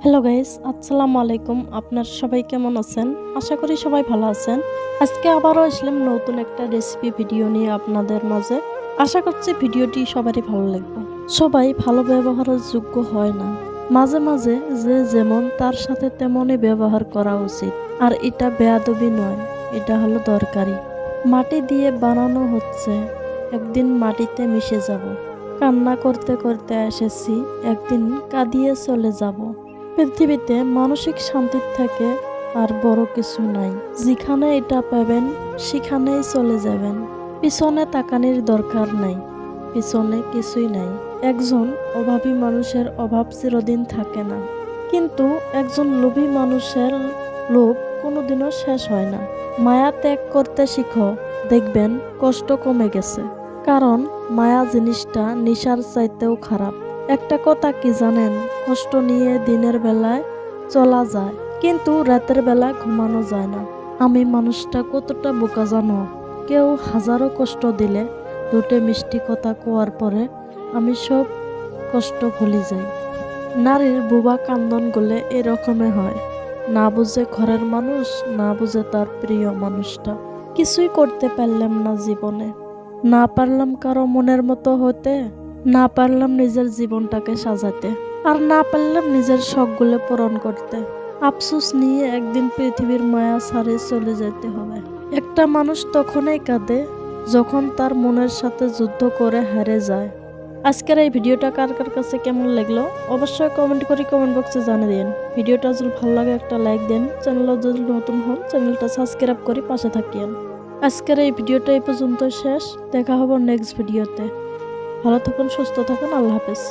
Hello guys, আসসালামু আলাইকুম। আপনার সবাই কেমন আছেন? আশা করি সবাই ভালো আছেন। আজকে আবারও আসলাম নতুন একটা রেসিপি ভিডিও নিয়ে আপনাদের মাঝে। আশা করছি ভিডিওটি সবারই ভালো লাগবে। সবাই ভালো ব্যবহারের যোগ্য হয় না। মাঝে মাঝে যে যেমন তার সাথে তেমনই ব্যবহার করা উচিত। আর এটা বেয়াদবি নয়, এটা হলো দরকারি। মাটি দিয়ে বানানো হচ্ছে, একদিন মাটিতে মিশে যাব। কান্না করতে করতে এসেছি, একদিন কাঁদিয়ে চলে যাব। পৃথিবীতে মানসিক শান্তির থেকে আর বড় কিছু নাই। যেখানে এটা পাবেন সেখানেই চলে যাবেন। পিছনে তাকানির দরকার নাই, পিছনে কিছুই নাই। একজন অভাবী মানুষের অভাব চিরদিন থাকে না, কিন্তু একজন লোভী মানুষের লোভ কোনোদিনও শেষ হয় না। মায়া ত্যাগ করতে শিখো, দেখবেন কষ্ট কমে গেছে। কারণ মায়া জিনিসটা নেশার চাইতেও খারাপ। একটা কথা কি জানেন, কষ্ট নিয়ে দিনের বেলায় চলা যায়, কিন্তু রাতের বেলা ঘুমানো যায় না। আমি মানুষটা কতটা বোকা জানো, কেউ হাজারো কষ্ট দিলে দুটো মিষ্টি কথা কোয়ার পরে আমি সব কষ্ট ভুলে যাই। নারীর বুবা কান্দনগুলো এরকমে হয়, না বুঝে ঘরের মানুষ, না বুঝে তার প্রিয় মানুষটা। কিছুই করতে পারলাম না জীবনে, না পারলাম কারো মনের মতো হতে, না পারলাম নিজের জীবনটাকে সাজাতে, আর না পারলাম নিজের শখগুলো পূরণ করতে। আফসোস নিয়ে একদিন পৃথিবীর মায়া ছাড়ে চলে যেতে হবে। একটা মানুষ তখনই কাঁদে যখন তার মনের সাথে যুদ্ধ করে হেরে যায়। আজকের এই ভিডিওটা কার কার কাছে কেমন লাগলো অবশ্যই কমেন্ট করে কমেন্ট বক্সে জানিয়ে দিন। ভিডিওটা যদি ভালো লাগে একটা লাইক দেন, চ্যানেলে যদি নতুন হন চ্যানেলটা সাবস্ক্রাইব করে পাশে থাকিয়েন। আজকের এই ভিডিওটা এই পর্যন্ত শেষ, দেখা হবে নেক্সট ভিডিওতে। ভালো থাকুন, সুস্থ থাকুন, আল্লাহ হাফেজ।